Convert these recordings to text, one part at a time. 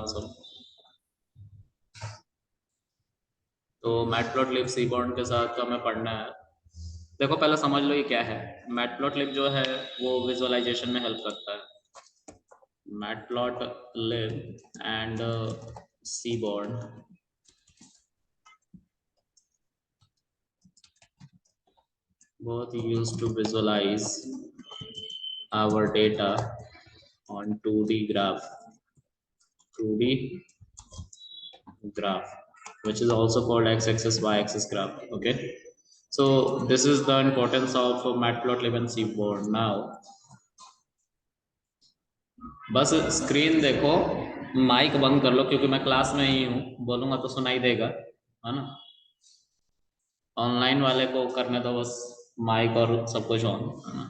Answer. तो matplotlib seaborne के साथ हमें पढ़ना है। देखो पहले समझ लो ये क्या है। मैटप्लॉटलिब जो है वो विजुअलाइजेशन में हेल्प करता है। Matplotlib and seaborn both used to visualize our data on 2D graph, 2D graph, which is also called x-axis y-axis graph. Okay, so this is the importance of matplotlib and seaborn. Now बस screen देखो, mic बंद कर लो क्योंकि मैं class में ही हूँ, बोलूंगा तो सुनाई देगा, है ना। ऑनलाइन वाले को करने दो बस माइक और सब कुछ ऑन, है ना।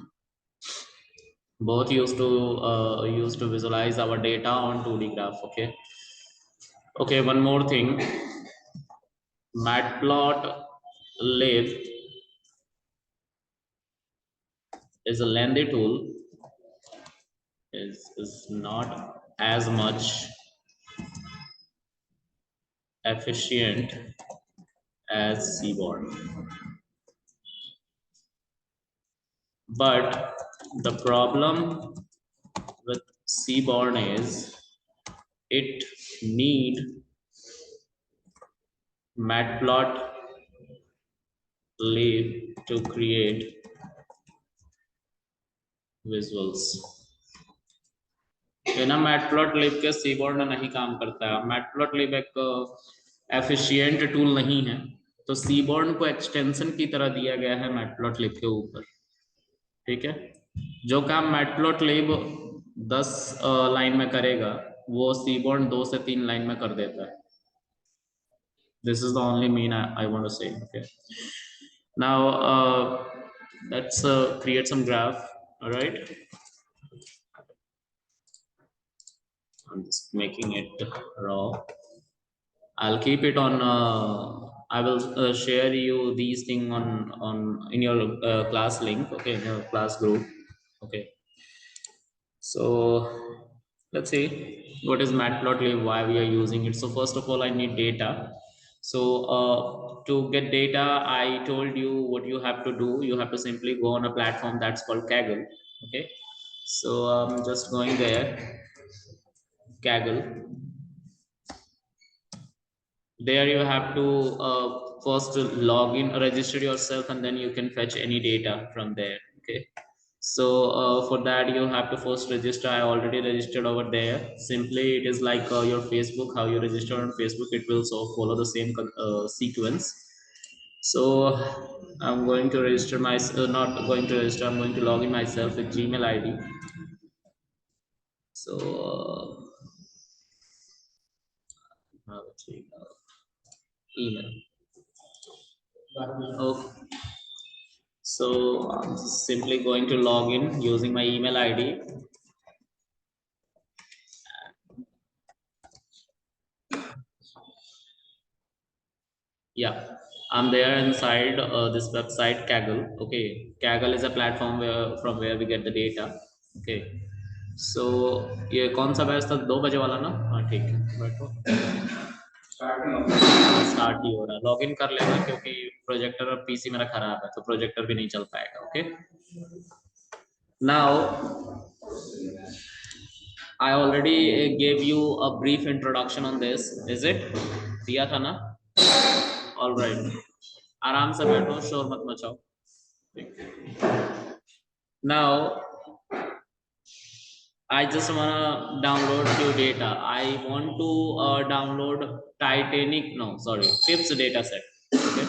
both used to visualize our data on 2D graph. Okay, okay, one more thing. Matplotlib is a lengthy tool, is not as much efficient as Seaborn, but the problem with Seaborn is it need Matplotlib to create visuals. बिना matplotlib के seaborne नहीं काम करता है। Matplotlib एक efficient tool नहीं है, तो सीबॉर्न को एक्सटेंशन की तरह दिया गया है मैटप्लॉटलिब के ऊपर। ठीक है, जो काम मैटप्लॉटलिब 10 लाइन में करेगा वो सीबॉर्न 2 से 3 लाइन में कर देता है। This is the only mean I want to say. Okay, now let's create some graph. All right, I'm just making it raw. I'll keep it on. I will share you these things on in your class link. Okay, in your class group. Okay. So let's see what is Matplotlib. Why we are using it. So first of all, I need data. So to get data, I told you what you have to do. You have to simply go on a platform that's called Kaggle. Okay. So I'm just going there. Kaggle. There you have to first log in, register yourself, and then you can fetch any data from there. Okay, so for that you have to first register. I already registered over there. Simply it is like your Facebook, how you register on Facebook, it will so follow the same sequence. So I'm going to register my not going to register, I'm going to log in myself with Gmail ID. So let's see, email. Okay. So I'm simply going to log in using my email ID. Yeah, I'm there inside this website Kaggle. Okay, Kaggle is a platform from where we get the data. Okay, so ये कौन सा batch था? 2 बजे वाला ना? हाँ ठीक है, बैठो। स्टार्ट ही हो रहा है। लॉग इन कर लेना क्योंकि प्रोजेक्टर और पीसी मेरा खराब है, तो प्रोजेक्टर भी नहीं चल पाएगा। Okay, now I already gave you a brief introduction on this. Is it? दिया था ना? All right. आराम से बैठो, शोर मत मचाओ। Now I just wanna download few data. I want to download TIPS data set. Okay.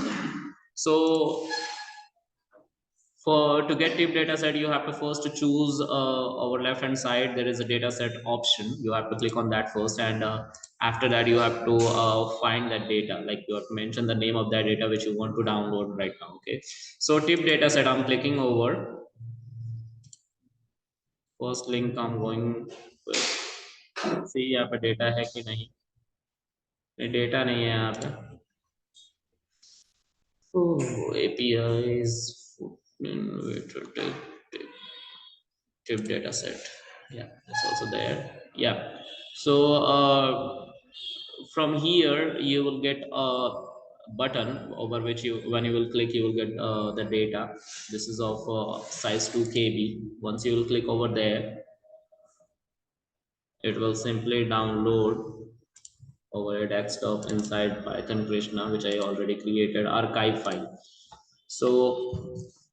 So to get TIP data set, you have to first choose over left hand side. There is a data set option. You have to click on that first, and after that you have to find that data. Like you have to mention the name of that data which you want to download right now. Okay. So TIP data set, I'm clicking over. First link I'm going with. See यहाँ पे data है कि नहीं? Data नहीं है यहाँ पे। APIs TIP data set. Yeah, it's also there. Yeah. So from here you will get a button over which you, when you will click, you will get the data. This is of size 2 KB. Once you will click over there, it will simply download over a desktop inside Python Krishna, which I already created, archive file. So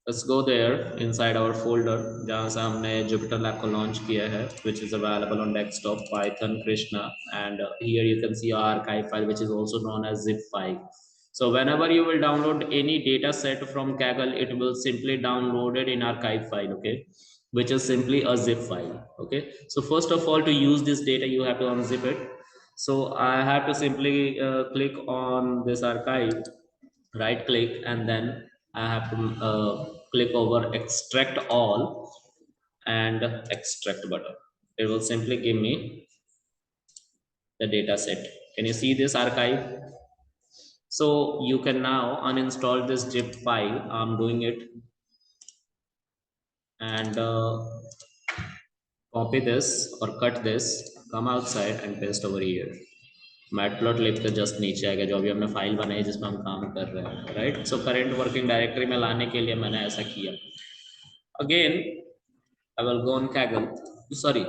let's go there inside our folder जहाँ से हमने Jupyter Lab को launch किया है, which is available on desktop, Python Krishna, and here you can see our archive file, which is also known as zip file. So whenever you will download any data set from Kaggle, it will simply download it in archive file, okay, which is simply a zip file. Okay, so first of all, to use this data, you have to unzip it. So I have to simply click on this archive, right click, and then I have to click over extract all and extract button. It will simply give me the data set. Can you see this archive? So you can now uninstall this zip file. I'm doing it, and copy this or cut this, come outside and paste over here. Matplot के just नीचे आएगा जो अभी हमने file बनाई जिसमें हम काम कर रहे हैं, right. So current working directory में लाने के लिए मैंने ऐसा किया. Again I will go on Kaggle, sorry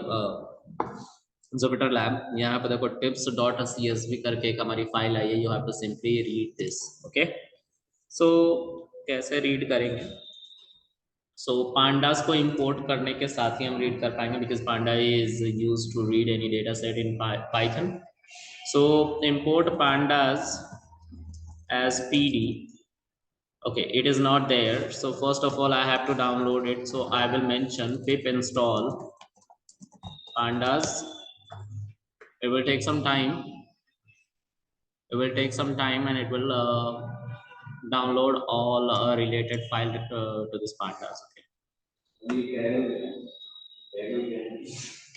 Jupyter Lab. यहाँ पे देखो tips.csv करके एक हमारी फाइल आई है. You have to simply read this. Okay, so कैसे रीड करेंगे? सो pandas को इंपोर्ट करने के साथ ही हम रीड कर पाएंगे, because panda is use to read any data set in Python. So import pandas as pd. Okay, it is not there, so first of all I have to download it. So I will mention pip install pandas. It will take some time, and it will download all related file to this pandas. Okay,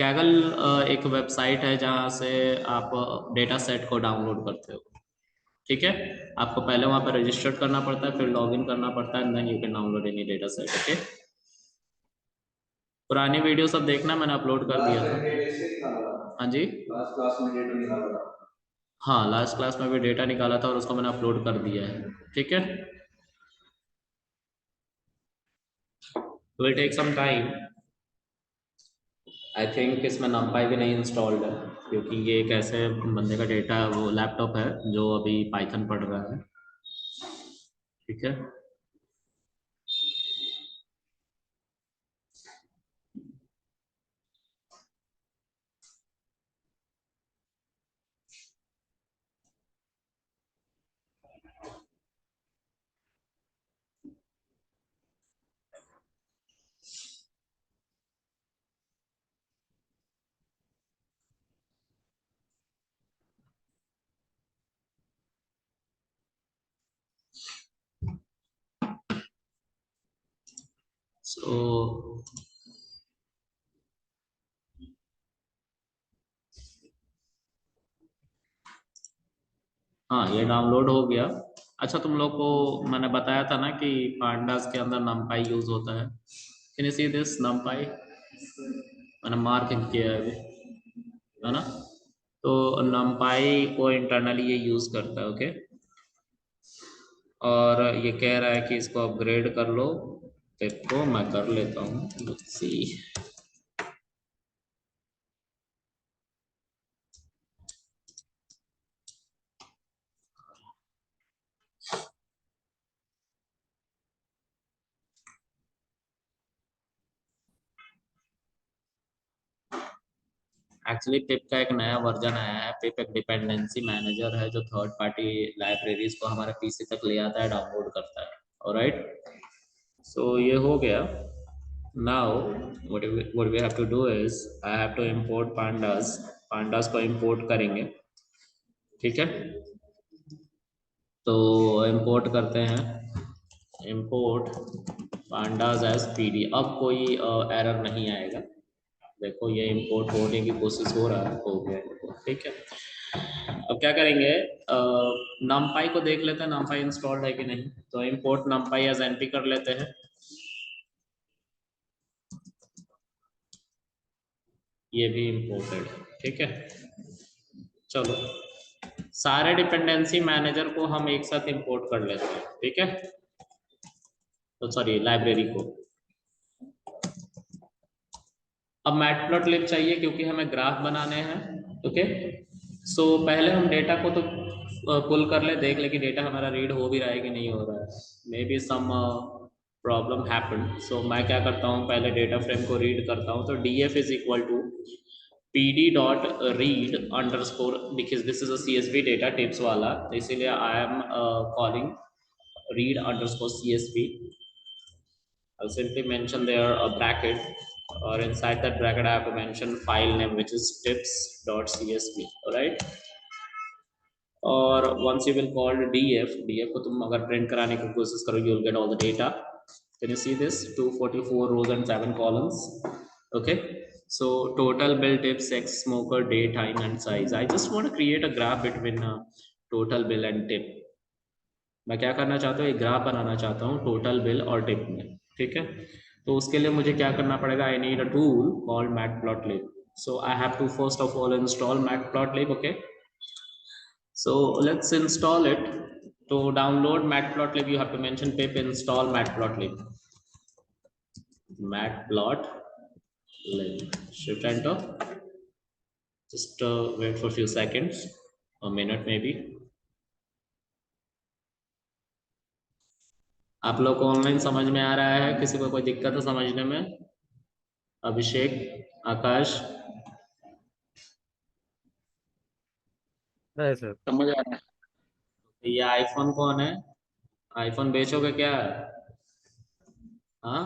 Kaggle एक website है जहाँ से आप data set को download करते हो. ठीक है, आपको पहले वहां पर रजिस्टर करना पड़ता है, फिर लॉगिन करना पड़ता है, then you can download any data set. Okay, पुरानी वीडियो सब देखना, मैंने अपलोड कर दिया था. हाँ जी, लास्ट क्लास में डेटा निकाला था. हाँ, लास्ट क्लास में भी डेटा निकाला था और उसको मैंने अपलोड कर दिया है. ठीक है, will take some time. I think इसमें numpy भी नहीं इंस्टॉल्ड है, क्योंकि ये एक ऐसे बंदे का डेटा, वो लैपटॉप है जो अभी पाइथन पढ़ रहा है. ठीक है, सो हाँ, ये डाउनलोड हो गया. अच्छा, तुम लोग को मैंने बताया था ना कि पांडास के अंदर numpy यूज होता है. Can you see this numpy? मैंने मार्क किया है अभी, है ना. तो numpy को इंटरनली ये यूज करता है. ओके, और ये कह रहा है कि इसको अपग्रेड कर लो. देखो मैं कर लेता हूँ. Let's see. एक्चुअली पिप का एक नया वर्जन आया है. पिप एक डिपेंडेंसी मैनेजर है जो थर्ड पार्टी लाइब्रेरीज को हमारे पीसी तक ले आता है, डाउनलोड करता है. ऑलराइट, सो ये हो गया. now what we have to do is I have to import pandas को import करेंगे. ठीक है, तो import करते हैं. import pandas as pd. अब कोई एरर नहीं आएगा. देखो ये इंपोर्ट होने की कोशिश हो रहा है, हो गया. ठीक है, अब क्या करेंगे, numpy को देख लेते हैं numpy इंस्टॉल्ड है कि नहीं. तो इंपोर्ट numpy एज np कर लेते हैं. ये भी इंपोर्टेड है, ठीक है। चलो सारे डिपेंडेंसी मैनेजर को हम एक साथ इंपोर्ट कर लेते हैं, ठीक है। तो सॉरी, लाइब्रेरी को। अब मैटप्लॉटलिब चाहिए क्योंकि हमें ग्राफ बनाने हैं, ओके। सो पहले हम डेटा को तो पुल कर ले, देख ले कि डेटा हमारा रीड हो भी रहा है कि नहीं हो रहा है। Maybe some problem happen. So मैं क्या करता हूँ, पहले डेटा फ्रेम को रीड करता हूँ। तो df is equal to pd dot read underscore, because this is a CSV data tips वाला, तो इसीलिए I am calling read underscore CSV. I'll simply mention there a bracket, or inside that bracket I have to mention file name, which is tips.csv. All right. और once you will call df को तुम अगर print कराने की कोशिश करो, you will get all the data. Can you see this? 244 rows and 7 columns. Okay. So total bill, tips, sex, smoker, day, time, and size. I just want to create a graph between total bill and tip. मैं क्या करना चाहता हूँ, एक graph बनाना चाहता हूँ total bill और tip में, ठीक है। तो उसके लिए मुझे क्या करना पड़ेगा, I need a tool called matplotlib. So I have to first of all install matplotlib, okay. So let's install it. To download matplotlib, you have to mention pip install matplotlib. Matplotlib. Shift enter. Just wait for a few seconds, a minute maybe. आप लोग को online समझ में आ रहा है? किसी को कोई दिक्कत है समझने में? अभिषेक, आकाश, नहीं सर। समझ आ रहा है। ये आईफोन कौन है? आईफोन बेचोगे क्या? हाँ,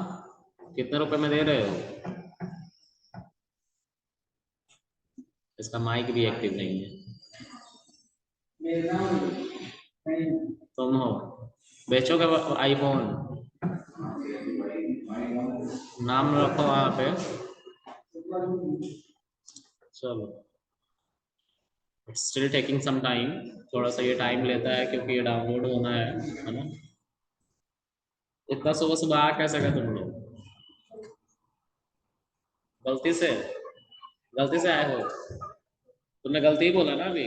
कितने रुपए में दे रहे हो? इसका माइक भी एक्टिव नहीं है। तुम हो, बेचोगे आईफोन? नाम रखो वहां पे। चलो, it's still taking some time, थोड़ा सा ये टाइम लेता है क्योंकि ये डाउनलोड होना है ना। इतना सुबह सुबह आ कैसे गए तुम लोग? गलती से, गलती से आए हो? तुमने गलती ही बोला ना अभी,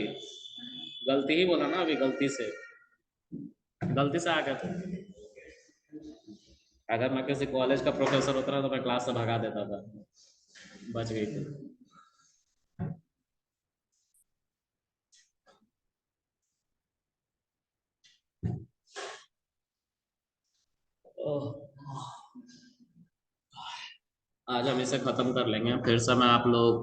गलती ही बोला ना अभी, गलती से, गलती से आ गए तुम। अगर मैं किसी कॉलेज का प्रोफेसर होता ना तो मैं क्लास से भगा देता था। बच गई थी। आज हम इसे खत्म कर लेंगे, फिर से मैं आप लोगों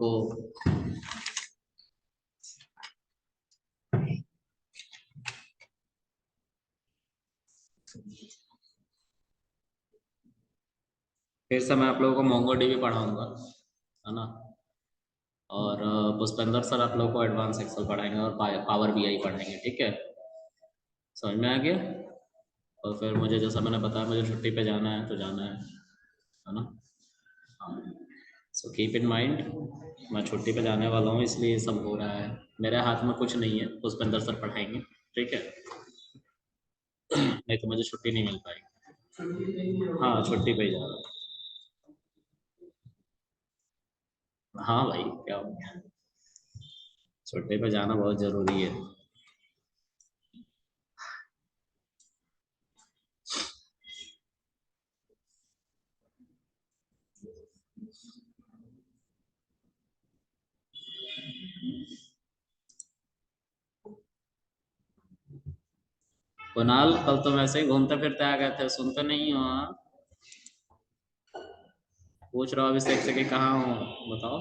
को MongoDB पढ़ाऊंगा, है ना। और पुष्पेंद्र सर आप लोगों को एडवांस एक्सेल पढ़ाएंगे और पावर BI पढ़ाएंगे, ठीक है। समझ में आ गया? और फिर मुझे, जैसा मैंने बताया, मुझे छुट्टी पे जाना है तो जाना है ना। सो कीप इन माइंड, मैं छुट्टी पे जाने वाला हूँ, इसलिए ये सब हो रहा है। मेरे हाथ में कुछ नहीं है, पुष्पेंद्र सर पढ़ाएंगे, ठीक है। नहीं तो मुझे छुट्टी नहीं मिल पाएगी। हाँ, छुट्टी पे ही जा रहा हूँ। हाँ भाई, क्या हो गया, छुट्टी पे जाना बहुत जरूरी है। कुणाल, कल तो वैसे ही घूमते फिरते आ गए थे, सुनते नहीं हो? हाँ? पूछ रहा हूँ अभिषेक से कि कहाँ हो, बताओ।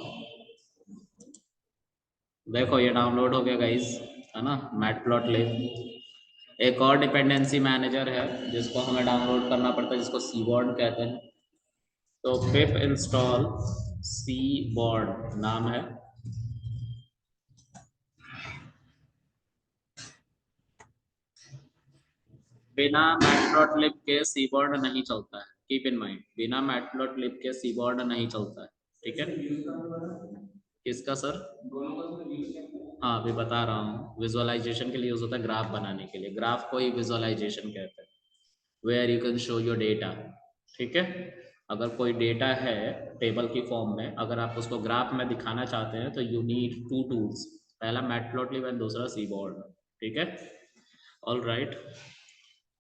देखो ये डाउनलोड हो गया गाइस, है ना, मैटप्लॉटलिब। एक और डिपेंडेंसी मैनेजर है जिसको हमें डाउनलोड करना पड़ता है, जिसको सीबॉर्ड कहते हैं। तो पिप इंस्टॉल सीबॉर्ड नाम है। बिना मैटप्लॉटलिब के सीबॉर्ड नहीं चलता है, कीप इन माइंड, बिना मैटप्लॉटलिब के सीबॉर्ड नहीं चलता है, ठीक है। किसका सर? हाँ, अभी बता रहा हूँ, विजुअलाइजेशन के लिए यूज होता है, ग्राफ बनाने के लिए। ग्राफ को ही विजुअलाइजेशन कहते हैं, where you can show your data, ठीक है। अगर कोई डेटा है टेबल की फॉर्म में, अगर आप उसको ग्राफ में दिखाना चाहते हैं तो यू नीड टू टूल्स, पहला मैटप्लॉटलिब एंड दूसरा सीबोर्ड। ठीक है, ऑल राइट।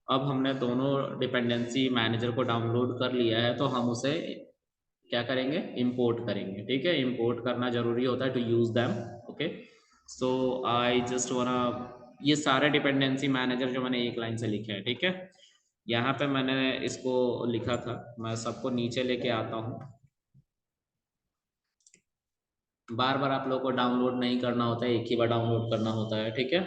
अब हमने दोनों डिपेंडेंसी मैनेजर को डाउनलोड कर लिया है, तो हम उसे क्या करेंगे, इंपोर्ट करेंगे। ठीक है, इंपोर्ट करना जरूरी होता है to use them. Okay, so I just wanna, ये सारे डिपेंडेंसी मैनेजर जो मैंने एक लाइन से लिखे हैं, ठीक है, यहाँ पे मैंने इसको लिखा था, मैं सबको नीचे लेके आता हूँ। बार बार आप लोगों को डाउनलोड नहीं करना होता है, एक ही बार डाउनलोड करना होता है। ठीक है,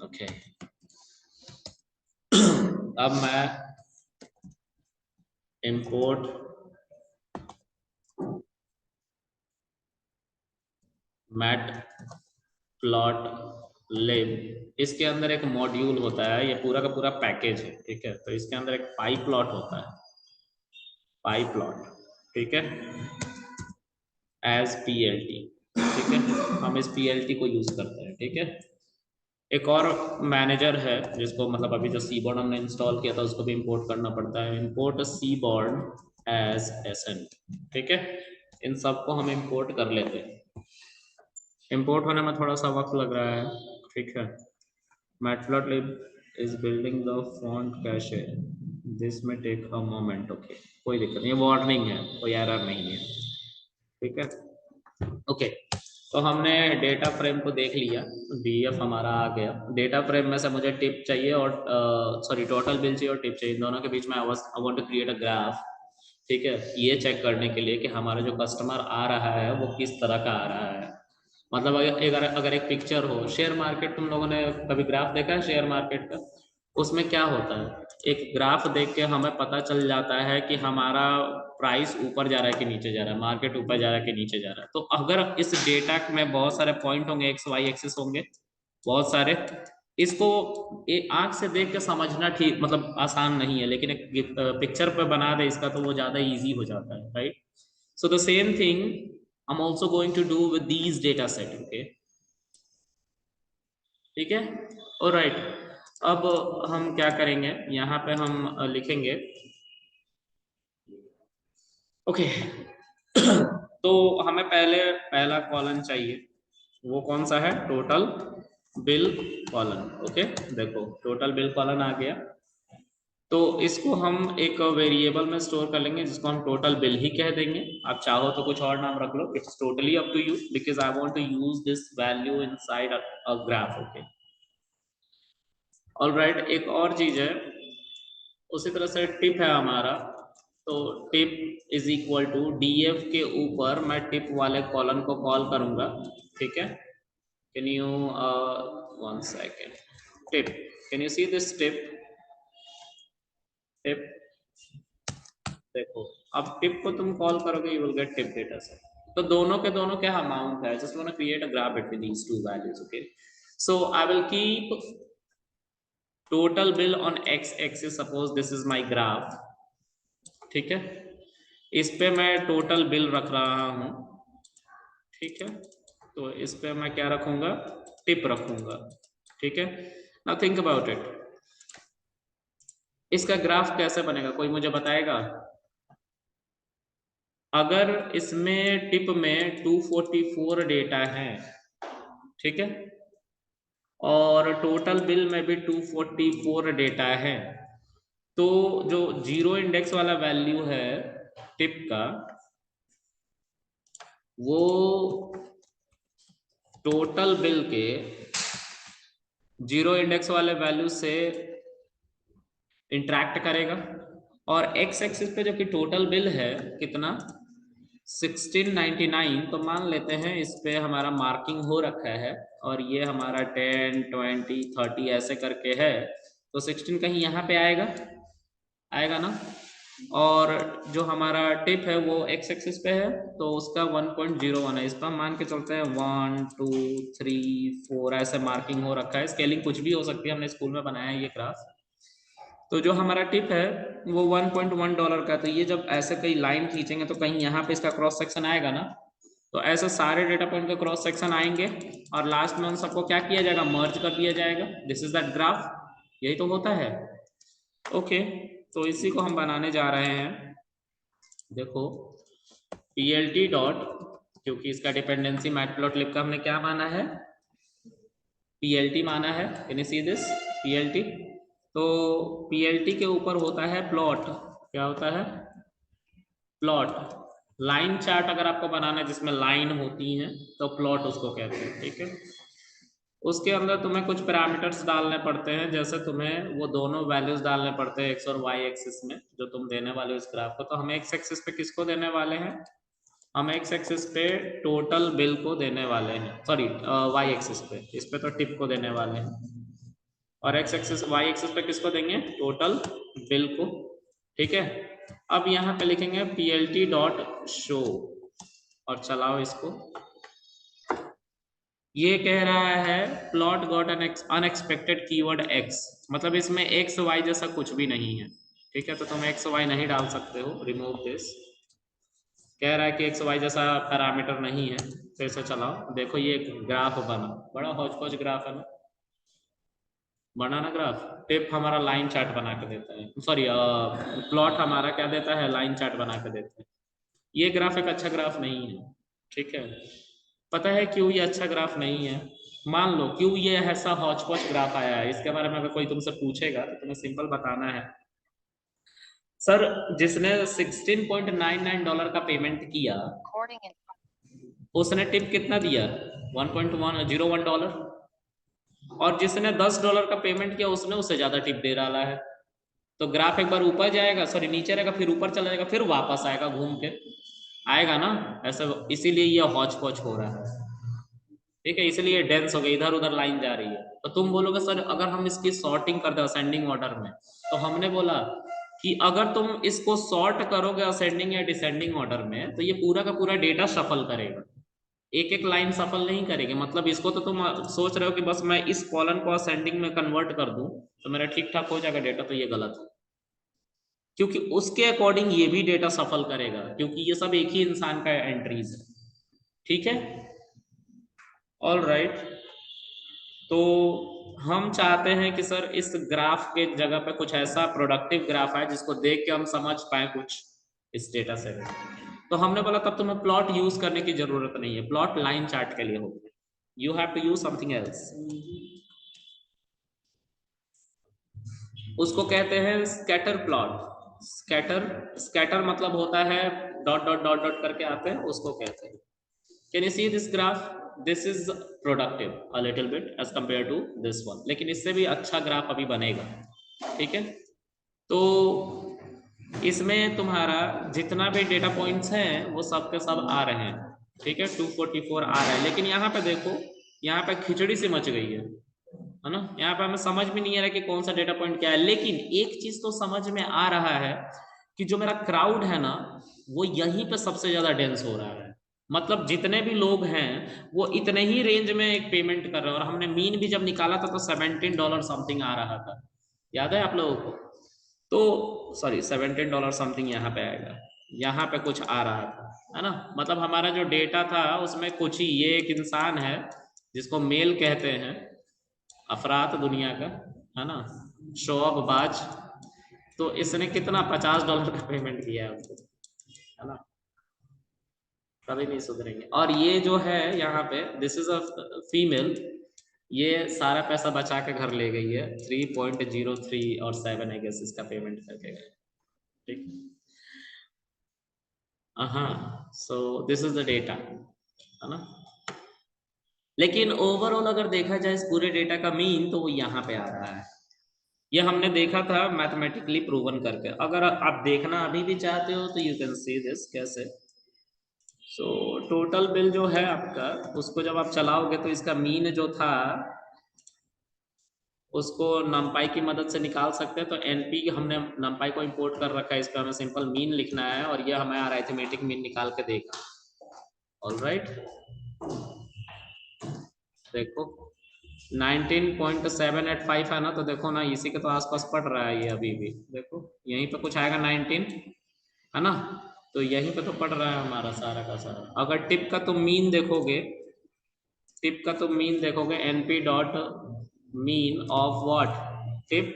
ओके। अब मैं इंपोर्ट मैट प्लॉट लिब, इसके अंदर एक मॉड्यूल होता है, ये पूरा का पूरा पैकेज है। ठीक है, तो इसके अंदर एक पाई प्लॉट होता है, पाई प्लॉट। ठीक है, एज पीएलटी। ठीक है, हम इस पीएलटी को यूज करते हैं। ठीक है, एक और मैनेजर है जिसको मतलब अभी जो सीबोर्ड हमने इंस्टॉल किया था उसको भी इंपोर्ट करना पड़ता है, इंपोर्ट सीबोर्ड एज एसएन। ठीक है, इन सबको हम इंपोर्ट कर लेते हैं। इंपोर्ट होने में थोड़ा सा वक्त लग रहा है। ठीक है, matplotlib is building the font cache, this में टेक अ मोमेंट। ओके, कोई दिक्कत नहीं, वार्निंग है, कोई एरर नहीं है। ठीक है, ओके। तो हमने डेटा फ्रेम को देख लिया, डीएफ हमारा आ गया। डेटा फ्रेम में से मुझे टिप चाहिए और सॉरी टोटल बिल चाहिए और टिप चाहिए, इन दोनों के बीच में I want to create a graph. ठीक है, ये चेक करने के लिए कि हमारा जो कस्टमर आ रहा है वो किस तरह का आ रहा है। मतलब अगर एक पिक्चर हो, शेयर मार्केट, तुम लोगों ने कभी ग्राफ देखा है शेयर मार्केट का? उसमें क्या होता है, एक ग्राफ देख के हमें पता चल जाता है कि हमारा प्राइस ऊपर जा रहा है कि नीचे जा रहा है, मार्केट ऊपर जा रहा है कि नीचे जा रहा है। तो अगर इस डेटा में बहुत सारे पॉइंट होंगे, एक्स वाई एक्सिस होंगे बहुत सारे, इसको आंख से देख के समझना ठीक मतलब आसान नहीं है, लेकिन एक पिक्चर पे बना दे इसका तो वो ज्यादा इजी हो जाता है, right? So the same thing I'm also going to do with these data set. Okay, ठीक है, ऑलराइट। अब हम क्या करेंगे, यहाँ पे हम लिखेंगे ओके। तो हमें पहले पहला कॉलम चाहिए, वो कौन सा है, टोटल बिल कॉलम। ओके, देखो टोटल बिल कॉलम आ गया, तो इसको हम एक वेरिएबल में स्टोर कर लेंगे जिसको हम टोटल बिल ही कह देंगे। आप चाहो तो कुछ और नाम रख लो, it's totally up to you, because I want to use this value inside a graph. Okay, alright. एक और चीज है, उसी तरह से टिप है हमारा, तो tip is equal to DF के ऊपर मैं टिप वाले कॉलम को कॉल करूंगा। ठीक है, can you one second, tip, can you see this tip, tip, देखो अब टिप को तुम कॉल करोगे, you will get tip data set. तो दोनों के दोनों क्या अमाउंट है, just want to create a graph between these two values. Okay, so I will keep total bill on X axis, suppose this is my graph. ठीक है, इस पे मैं टोटल बिल रख रहा हूं। ठीक है, तो इस पे मैं क्या रखूंगा, टिप रखूंगा। ठीक है, नाउ थिंक अबाउट इट, इसका ग्राफ कैसे बनेगा, कोई मुझे बताएगा? अगर इसमें टिप में 244 डेटा है, ठीक है, और टोटल बिल में भी 244 डेटा है, तो जो जीरो इंडेक्स वाला वैल्यू है टिप का, वो टोटल बिल के जीरो इंडेक्स वाले वैल्यू से इंटरेक्ट करेगा। और एक्स एक्सिस पे जो कि टोटल बिल है कितना, 1699, तो मान लेते हैं इस पे हमारा मार्किंग हो रखा है और ये हमारा 10 20 30 ऐसे करके है, तो 16 कहीं यहाँ पे आएगा, आएगा ना। और जो हमारा टिप है वो एक्स एक्सिस पे है, तो उसका 1.01 है, इस पर हम मान के चलते हैं 1 2 3 4 ऐसे मार्किंग हो रखा है। स्केलिंग कुछ भी हो सकती है, हमने स्कूल में बनाया है ये क्लास। तो जो हमारा टिप है वो $1.1 का, तो ये जब ऐसे कई लाइन खींचेंगे तो कहीं यहाँ पे इसका क्रॉस सेक्शन आएगा ना, तो ऐसे सारे डेटा पॉइंट के क्रॉस सेक्शन आएंगे और लास्ट में उन सबको क्या किया जाएगा, मर्ज कर दिया जाएगा। This is that graph. यही तो होता है। ओके, तो इसी को हम बनाने जा रहे हैं। देखो PLT डॉट, क्योंकि इसका डिपेंडेंसी मैटप्लॉटलिब का हमने क्या माना है, PLT माना है। Can you see this, PLT। तो PLT के ऊपर होता है प्लॉट। क्या होता है, प्लॉट। लाइन चार्ट अगर आपको बनाना है जिसमें लाइन होती हैं तो प्लॉट उसको कहते हैं, ठीक है। उसके अंदर तुम्हें कुछ पैरामीटर्स डालने पड़ते हैं, जैसे तुम्हें वो दोनों वैल्यूज डालने पड़ते हैं एक्स और वाई एक्सिस में, जो तुम देने वाले हो इस ग्राफ को। तो हम एक्स एक्सिस पे किसको देने वाले हैं, हम एक्स एक्सिस पे टोटल बिल को देने वाले हैं, सॉरी वाई एक्सिस पे, इस पे तो टिप को देने वाले हैं, और एक्स एक्सिस वाई एक्सिस पे किसको देंगे, टोटल बिल को, ठीक है। अब यहाँ पे लिखेंगे PLT डॉट शो और चलाओ इसको। ये कह रहा है plot got an unexpected keyword x, मतलब इसमें एक्स वाई जैसा कुछ भी नहीं है, ठीक है। तो तुम एक्स वाई नहीं डाल सकते हो, रिमूव दिस। कह रहा है कि एक्स वाई जैसा पैरामीटर नहीं है। फिर से चलाओ, देखो ये ग्राफ बना, बड़ा हौच पौच ग्राफ है ना, बना ना ग्राफ। टिप हमारा लाइन चार्ट बना के देता है, सॉरी प्लॉट हमारा क्या देता है, लाइन चार्ट बना के देता है। ये ग्राफ एक अच्छा ग्राफ नहीं है, ठीक है। पता है क्यों ये अच्छा ग्राफ नहीं है, मान लो क्यों ये ऐसा हौच पौच ग्राफ आया है, इसके बारे में अगर कोई तुमसे पूछेगा तो तुम्हें सिंपल बताना है, सर जिसने $16.99 का पेमेंट किया उसने टिप कितना दिया, $1.101, और जिसने $10 का पेमेंट किया उसने उससे ज्यादा टिप दे डाला है। तो ग्राफ एक बार ऊपर जाएगा, सॉरी नीचे रहेगा, फिर ऊपर चला जाएगा, फिर वापस आएगा घूम के, आएगा ना ऐसा, इसीलिए ये हौच पौच हो रहा है, ठीक है। इसलिए डेंस हो गई, इधर उधर लाइन जा रही है। तो तुम बोलोगे सर अगर हम इसकी सॉर्टिंग कर दे असेंडिंग ऑर्डर में, तो हमने बोला कि अगर तुम इसको सॉर्ट करोगे असेंडिंग या डिसेंडिंग ऑर्डर में तो ये पूरा का पूरा डेटा सफल करेगा, एक एक लाइन सफल नहीं करेगी। मतलब इसको तो तुम सोच रहे हो कि बस मैं इस कॉलम को असेंडिंग में कन्वर्ट कर दूं तो मेरा ठीक ठाक हो जाएगा डेटा, तो ये गलत है, क्योंकि उसके अकॉर्डिंग ये भी डेटा सफल करेगा, क्योंकि ये सब एक ही इंसान का एंट्रीज है, ठीक है। ऑल राइट, तो हम चाहते हैं कि सर इस ग्राफ के जगह पे कुछ ऐसा प्रोडक्टिव ग्राफ है जिसको देख के हम समझ पाए कुछ इस डेटा से। तो हमने बोला तब तुम्हें प्लॉट यूज करने की जरूरत नहीं है, प्लॉट लाइन चार्ट के लिए होगा, you have to use something else. उसको कहते हैं स्कैटर प्लॉट। स्कैटर, स्कैटर मतलब होता है डॉट डॉट डॉट डॉट करके आते हैं, उसको कहते हैं। Can you see this graph, this is productive a little bit as compare to this one, लेकिन इससे भी अच्छा ग्राफ अभी बनेगा, ठीक है। तो इसमें तुम्हारा जितना भी डेटा पॉइंट्स हैं वो सब के सब आ रहे हैं, ठीक है। 244 आ रहा है, लेकिन यहाँ पे देखो, यहाँ पे खिचड़ी सी मच गई है ना। यहाँ पे हमें समझ भी नहीं आ रहा कि कौन सा डेटा पॉइंट क्या है, लेकिन एक चीज तो समझ में आ रहा है कि जो मेरा क्राउड है ना वो यहीं पे सबसे ज्यादा डेंस हो रहा है। मतलब जितने भी लोग हैं वो इतने ही रेंज में एक पेमेंट कर रहे हैं, और हमने मीन भी जब निकाला था तो $17 समथिंग आ रहा था, याद है आप लोगों को। तो सॉरी $17 समथिंग यहाँ पे आएगा, यहाँ पे कुछ आ रहा था, है ना। मतलब हमारा जो डेटा था उसमें कुछ ही, ये एक इंसान है जिसको मेल कहते हैं, अफरात दुनिया का, है ना, शो ऑफ बाज। तो इसने कितना $50 का पेमेंट किया है हमको, है ना, कभी नहीं सुधरेंगे। और ये जो है यहाँ पे दिस इज अ फीमेल, ये सारा पैसा बचा के घर ले गई है, 3.03 और 7 आई गेस इसका पेमेंट करके गए, ठीक। हाँ, so this is the data, है ना। लेकिन ओवरऑल अगर देखा जाए इस पूरे डेटा का मीन तो वो यहाँ पे आ रहा है। ये हमने देखा था मैथमेटिकली प्रूवन करके, अगर आप देखना अभी भी चाहते हो तो यू कैन सी दिस कैसे। सो टोटल बिल जो है आपका, उसको जब आप चलाओगे तो इसका मीन जो था उसको नमपाई की मदद से निकाल सकते हैं। तो एनपी हमने नमपाई को इंपोर्ट कर रखा है, इस पर हमें सिंपल मीन लिखना है और ये हमें अरिथमेटिक मीन निकाल के देगा। ऑल राइट, देखो 19.785 है ना, तो देखो ना इसी के तो आसपास पड़ रहा है ये अभी भी, देखो यहीं पे कुछ आएगा 19, है ना। तो यहीं पे तो पड़ रहा है हमारा सारा का सारा। अगर टिप का तुम मीन देखोगे, टिप का तुम मीन देखोगे, NP dot mean of what, tip,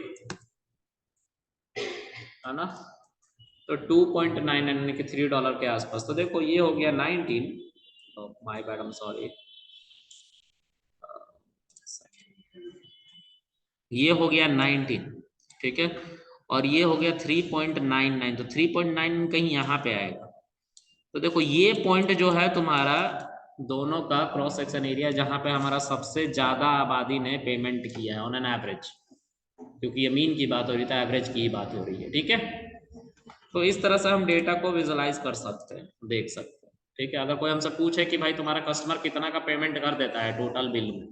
है ना। तो 2.9 यानी कि $3 के आसपास। तो देखो ये हो गया 19, my bad, I am sorry, ये हो गया 19, ठीक है, और ये हो गया 3.99, तो 3.9 कहीं यहाँ पे आएगा। तो देखो ये पॉइंट जो है तुम्हारा दोनों का क्रॉस सेक्शन एरिया, जहां पे हमारा सबसे ज्यादा आबादी ने पेमेंट किया है ऑन एन एवरेज, क्योंकि ये मीन की बात हो रही है तो एवरेज की ही बात हो रही है, ठीक है। तो इस तरह से हम डेटा को विजुअलाइज कर सकते हैं, देख सकते हैं, ठीक है। अगर कोई हमसे पूछे कि भाई तुम्हारा कस्टमर कितना का पेमेंट कर देता है टोटल बिल में,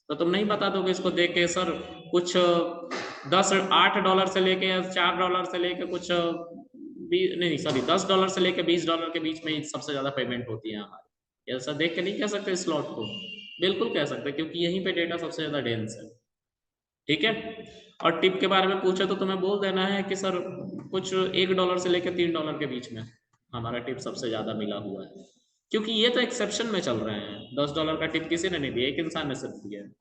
तो तुम नहीं बता दोगे इसको देख के सर कुछ 8 डॉलर से लेके या $4 से लेके कुछ नहीं सॉरी $10 से लेके $20 के बीच में सबसे ज्यादा पेमेंट होती है हमारी, ऐसा देख के नहीं कह सकते स्लॉट को, बिल्कुल कह सकते क्योंकि यहीं पे डेटा सबसे ज्यादा डेंस है, ठीक है। और टिप के बारे में पूछे तो तुम्हें बोल देना है कि सर कुछ $1 से लेकर $3 के बीच में हमारा टिप सबसे ज्यादा मिला हुआ है, क्योंकि ये तो एक्सेप्शन में चल रहे हैं। $10 का टिप किसी ने नहीं दिया, एक इंसान ने सिर्फ दिया है।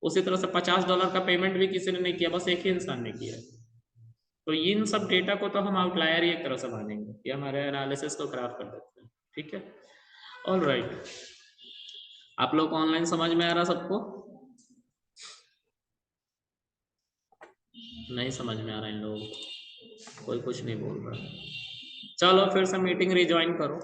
उसी तरह से $50 का पेमेंट भी किसी ने नहीं किया, बस एक ही इंसान ने किया। तो इन सब डेटा को तो हम आउटलायर ही एक तरह से मानेंगे, ये हमारे एनालिसिस को खराब कर देते हैं, ठीक है। ऑल राइट, आप लोग को ऑनलाइन समझ में आ रहा सबको? नहीं समझ में आ रहा इन लोगों को, कोई कुछ नहीं बोल रहा। चलो फिर से मीटिंग रिज्वाइन करो।